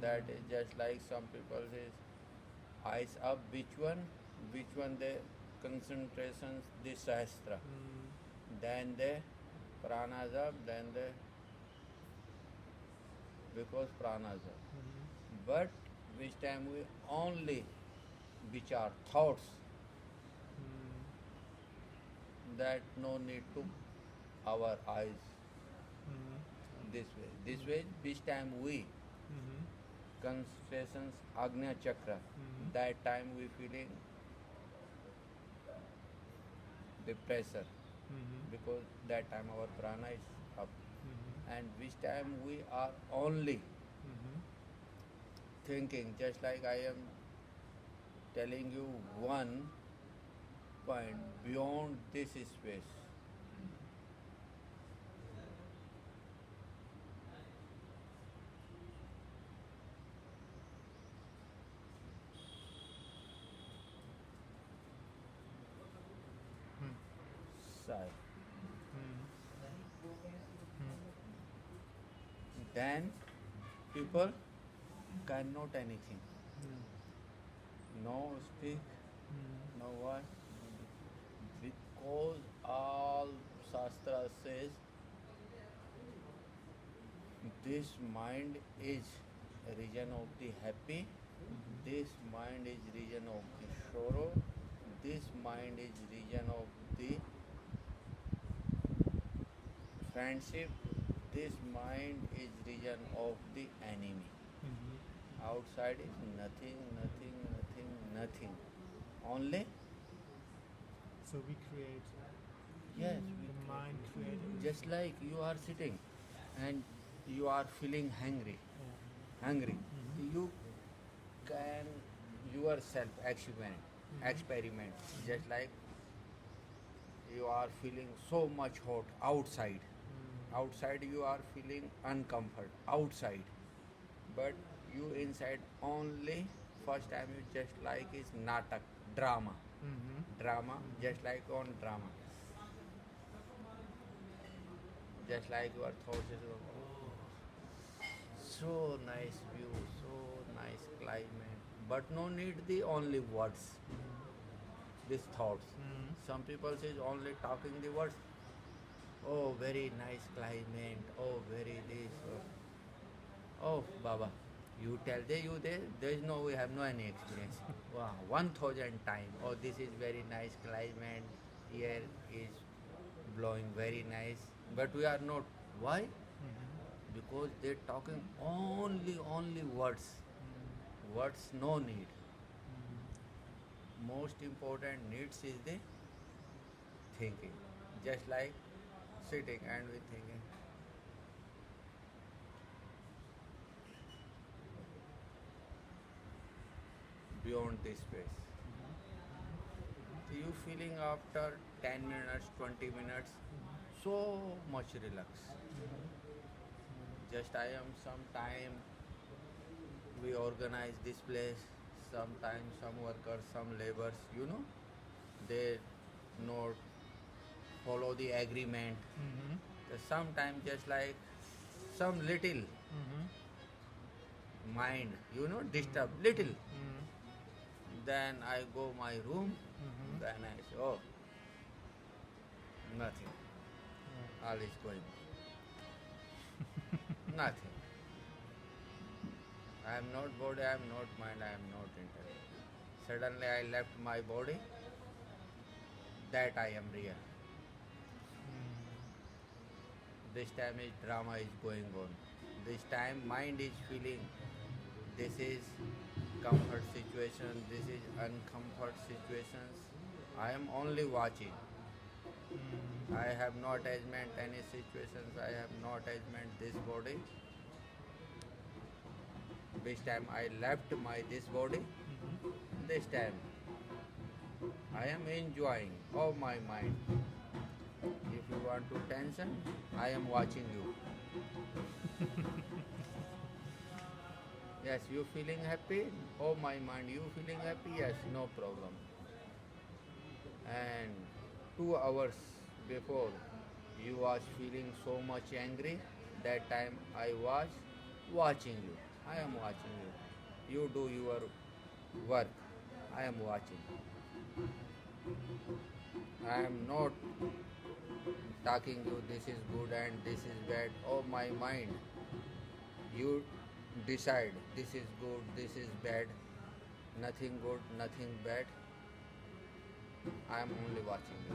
That is just like some people says eyes up. Which one? Which one? The concentrations the sahasra. Then the pranas up. Then the because pranas up. But which time we only which are thoughts, that no need to our eyes this way. This way, which time we concentrations Agnya Chakra, that time we feeling the pressure because that time our prana is up. And which time we are only thinking, just like I am telling you one point beyond this space. Sai. Then people cannot anything. No speak, no what. Because all Shastra says this mind is region of the happy, this mind is region of the sorrow, this mind is region of the friendship, this mind is region of the enemy. Outside is nothing, nothing, nothing, nothing. Only So we create. yes, The mind created. just like you are sitting and you are feeling hungry, hungry. You can yourself experiment. Just like you are feeling so much hot outside. Outside you are feeling uncomfort outside, but you inside only first time you just like is natak drama, just like on drama, just like your thoughts is so nice view, so nice climate, but no need the only words, these thoughts. Some people says only talking the words. Oh, very nice climate. Oh, very this. Oh, Baba, you tell there is no, we have no any experience. Wow, 1,000 time. Oh, this is very nice climate. Air is blowing very nice. But we are not. Why? Because they're talking only words. Words no need. Most important needs is the thinking. Just like sitting and we thinking. Beyond this space. So you feeling after 10 minutes, 20 minutes, so much relax. Just I am sometime we organize this place, sometimes some workers, some laborers, they not follow the agreement. Sometimes just like some little mind, disturb little. Then I go my room, then I say, oh, nothing. All is going. Nothing. I am not body, I am not mind, I am not intellect. Suddenly I left my body, that I am real. This time is drama is going on. This time mind is feeling this is comfort situation, this is uncomfort situations. I am only watching. I have no attachment any situations, I have no attachment this body. This time I left my this body. This time I am enjoying of my mind. If you want to tension, I am watching you. Yes, you feeling happy? Oh my mind, you feeling happy? Yes, no problem. And 2 hours before you was feeling so much angry, that time I was watching you. I am watching you. You do your work. I am watching. I am not talking you this is good and this is bad. Oh my mind. You decide this is good, this is bad, nothing good, nothing bad. I am only watching you.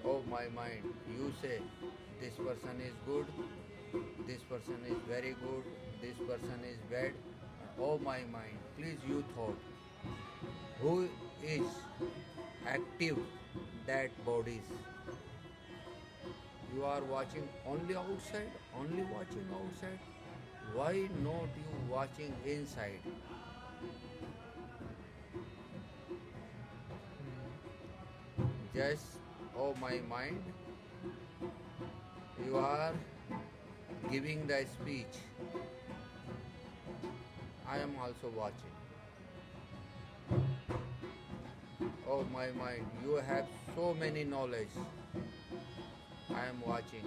Oh my mind, you say this person is good, this person is very good, this person is bad. Oh my mind, please you thought who is active that bodies. You are watching only outside, only watching outside. Why not you watching inside? Just oh my mind, you are giving the speech. I am also watching. Oh my mind, you have so many knowledge. I am watching.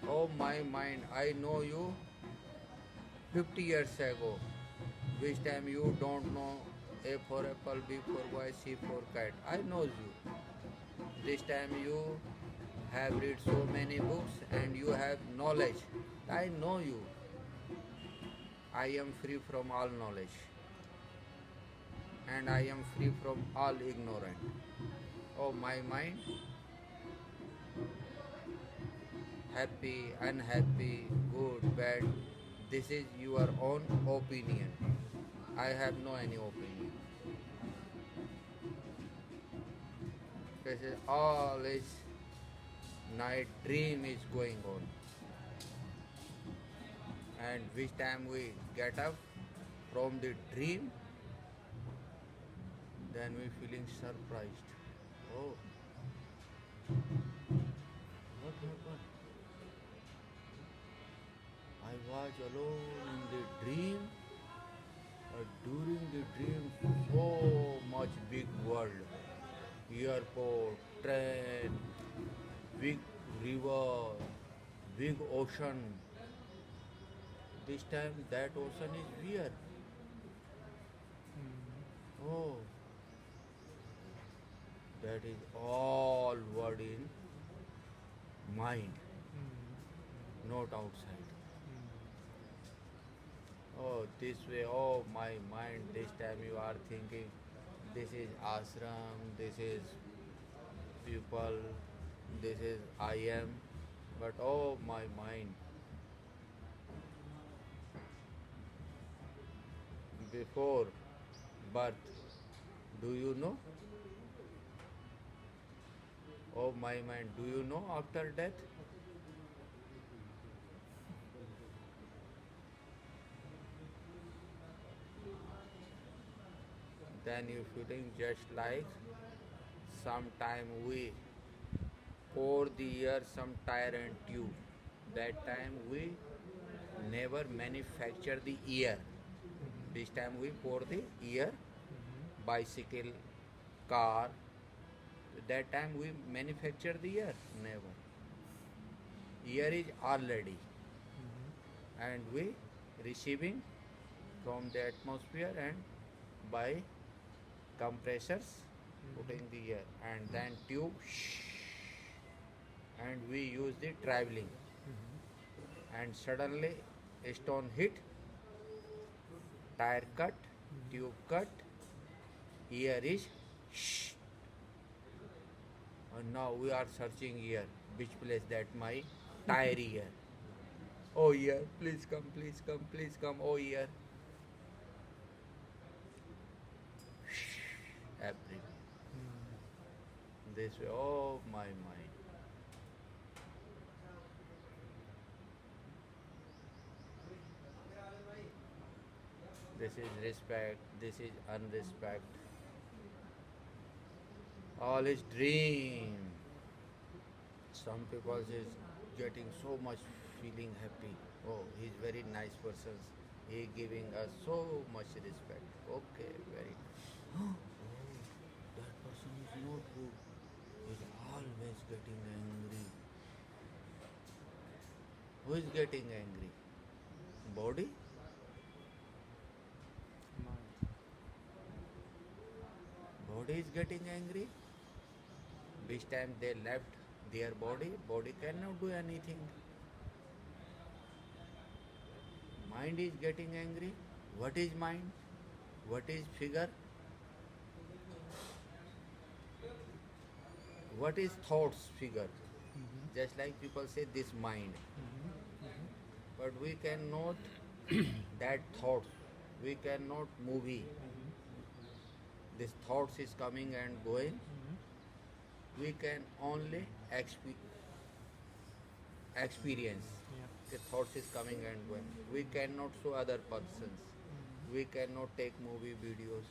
Oh my mind, I know you 50 years ago. Which time you don't know A for apple, B for boy, C for cat. I know you. This time you have read so many books and you have knowledge. I know you. I am free from all knowledge and I am free from all ignorant. Oh my mind, happy, unhappy, good, bad. This is your own opinion. I have no any opinion. This is all is night dream is going on. And which time we get up from the dream, then we feeling surprised. Oh, what happened? I was alone in the dream. During the dream, so much big world, airport, train, big river, big ocean. This time that ocean is where? Oh, that is all word in mind, not outside. Oh, this way, oh my mind, this time you are thinking this is ashram, this is people, this is I am, but oh my mind, before birth, do you know? Oh my mind, do you know after death? Then you feeling just like sometime we pour the air some tire and tube. That time we never manufacture the ear. This time we pour the ear, bicycle, car. That time we manufacture the ear. Never. Ear is already, and we receiving from the atmosphere and by compressors putting the air and then tube and we use the traveling and suddenly a stone hit, tire cut, tube cut, ear is and now we are searching here which place that my tire ear. Oh ear, please come, please come, please come, oh ear. Everywhere. This way, oh my mind. This is respect, this is unrespect. All is dream. Some people is getting so much feeling happy. Oh, he's very nice person. He giving us so much respect. Okay, very. Oh, that person is not good. He's always getting angry. Who is getting angry? Body? Mind. Body is getting angry. Which time they left their body, body cannot do anything. Mind is getting angry. What is mind? What is figure? What is thoughts figure? Just like people say this mind. But we cannot that thoughts. We cannot movie. This thoughts is coming and going. We can only experience. Yeah. The thoughts is coming and going. We cannot show other persons. We cannot take movie videos.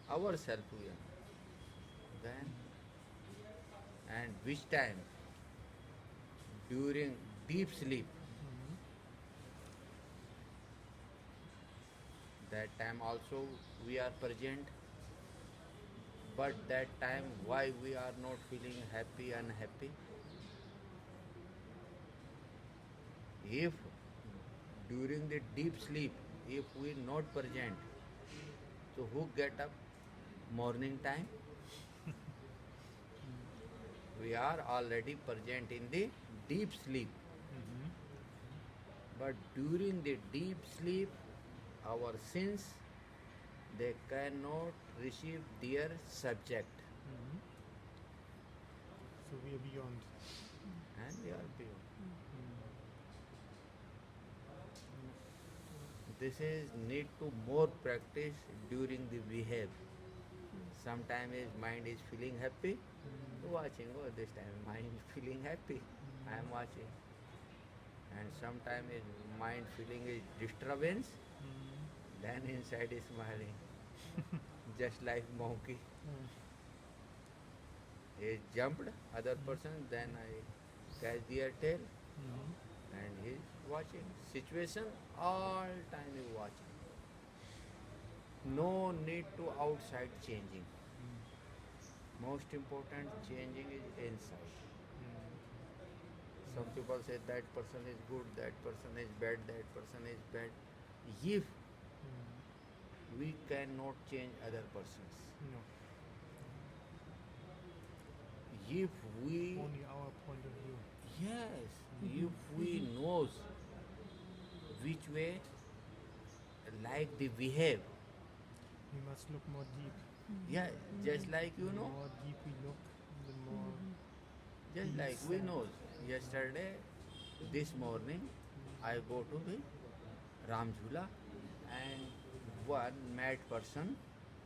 Ourselves we are. Then and which time? During deep sleep. That time also we are present. But that time why we are not feeling happy, unhappy? If during the deep sleep, if we not present, so who get up morning time? We are already present in the deep sleep. But during the deep sleep, our sins, they cannot receive their subject. So we are beyond. And we are beyond. This is need to more practice during the behave. Sometimes his mind is feeling happy, watching. Oh, this time mind feeling happy, I am watching. And sometimes his mind feeling is disturbance, then inside is smiling, just like monkey. He jumped other person, then I catch their tail, and he is watching. Situation all time he watching. No need to outside changing. Most important changing is inside. Some people say that person is good, that person is bad, that person is bad. If we cannot change other persons, No. if we Only our point of view. yes, if we knows which way like they behave, We must look more deep. yeah, just like The more deep we look, the more. just like we know. Yesterday, this morning, I go to the Ram Jhula and one mad person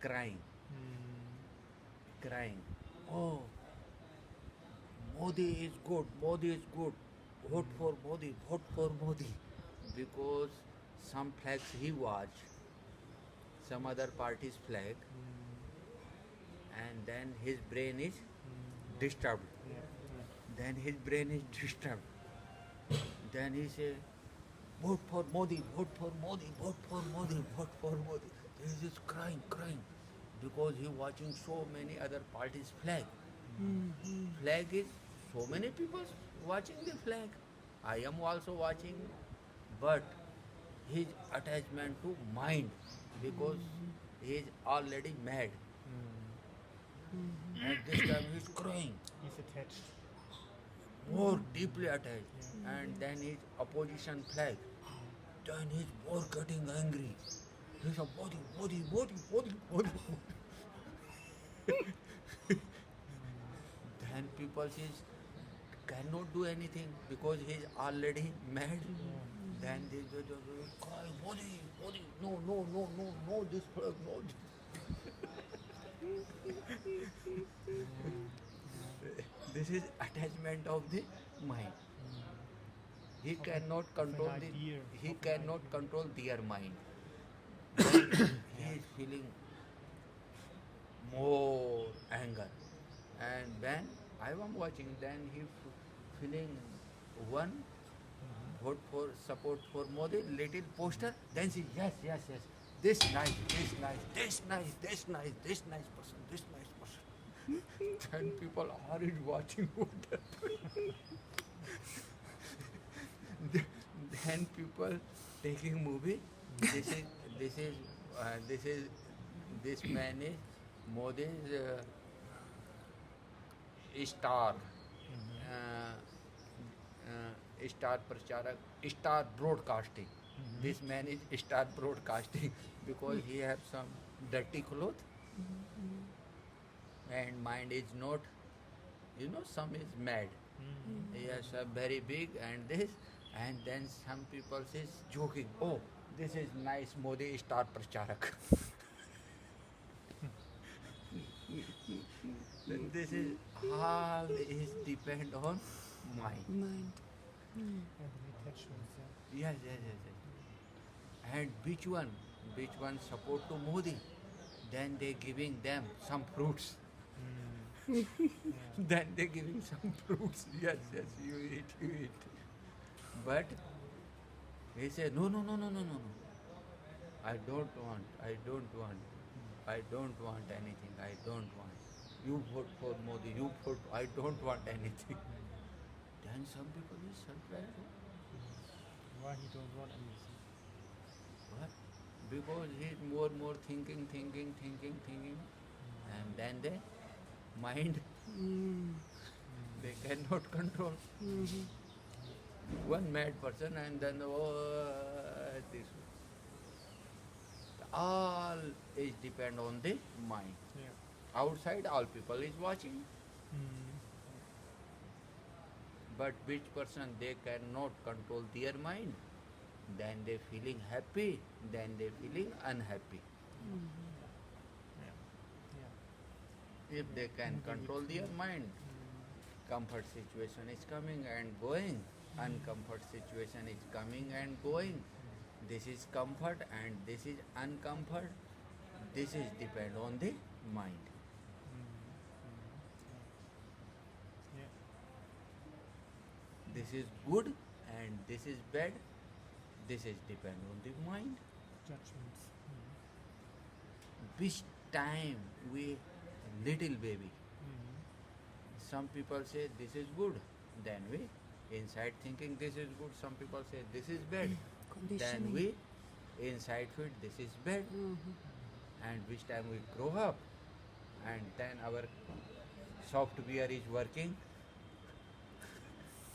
crying. Oh, Modi is good, Modi is good. Vote for Modi, vote for Modi. Because some flags he watched, some other party's flag, and then his brain is disturbed. Yeah. Then his brain is disturbed. Then he say, vote for Modi, vote for Modi, vote for Modi, vote for Modi. He is just crying, because he watching so many other parties' flag. Flag is so many people watching the flag. I am also watching, but his attachment to mind, because he is already mad. At this time he is crying, He's attached. more deeply attached, and then his opposition flag. Then he's more getting angry. He's a Modi. Then people says cannot do anything because he's already mad. Then they just cry, Modi, no, this flag, no. This is attachment of the mind. He cannot control an the. idea, He of an cannot idea. control their mind. Then he is feeling more anger, and when I am watching, then he feeling one vote for support for Modi, little poster. Then she yes, this nice person. Then people are watching what happened. Then people taking movie. This is this is this is this man is Modi's star. Uh, Star Pracharak, Star Broadcasting. This man is Star Broadcasting because he have some dirty clothes and mind is not, some is mad. He has a very big and this, and then some people says joking, oh, this is nice Modi Star Pracharak. This is all is depend on mind. Mind. And the attachments, yeah. Yes. And which one support to Modi? Then they giving them some fruits. Yeah. Then they giving some fruits. Yes, you eat. But he said, no. I don't want anything. I don't want. You vote for Modi. I don't want anything. Then some people is surprised. Why he don't want anything? What? Because he's more thinking, and then they mind they cannot control. One mad person, and then this. All is depend on the mind. Yeah. Outside, all people is watching, but which person they cannot control their mind, then they feeling happy, then they feeling unhappy. Yeah. If they can control their mind, comfort situation is coming and going, uncomfort situation is coming and going. This is comfort and this is uncomfort. This is depend on the mind. Yeah. This is good and this is bad. This is depend on the mind. Judgments. Which time we little baby, some people say this is good, then we inside thinking this is good. Some people say this is bad, then Conditioning. we inside feel this is bad. And which time we grow up, and then our software is working.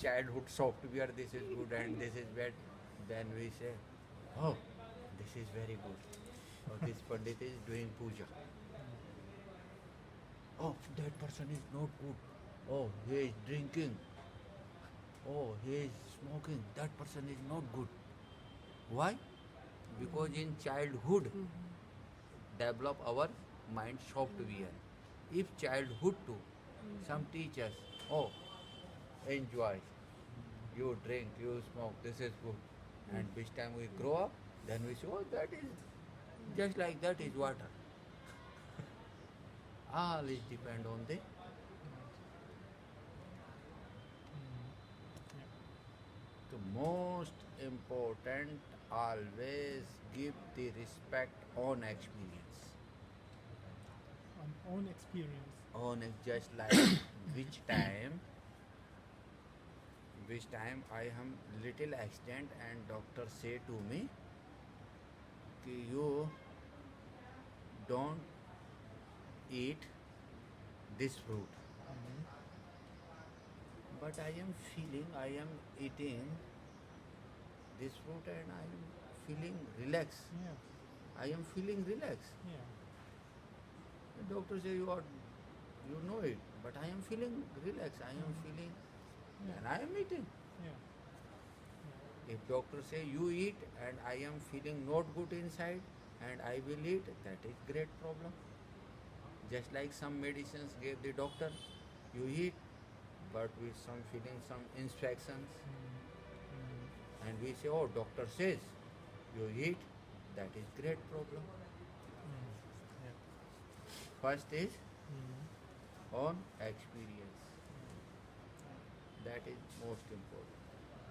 Childhood software, this is good and this is bad. Then we say, oh, this is very good. Oh, this Pandit is doing puja. Oh, that person is not good. Oh, he is drinking. Oh, he is smoking. That person is not good. Why? Because in childhood, develop our mind software. If childhood too, some teachers, oh, enjoy, you drink, you smoke, this is good. And which time we grow up, then we say, oh, that is just like that is water. All is depend on the the most important. Always give the respect on experience. On own experience. On just like which time I am little accident and doctor say to me कि you don't eat this fruit, but I am feeling I am eating this fruit and I am feeling relaxed. Yeah. I am feeling relaxed. Yeah. The doctor say you know it, but I am feeling relaxed. I am feeling, and I am eating. Yeah. If doctor say you eat and I am feeling not good inside and I will eat, that is great problem. Just like some medicines gave the doctor, you eat, but with some feeling some infections, and we say, oh, doctor says you eat, that is great problem. Yeah. First is on experience. That is most important.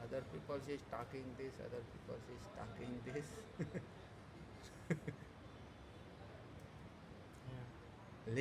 Other people is talking this, other people is talking this.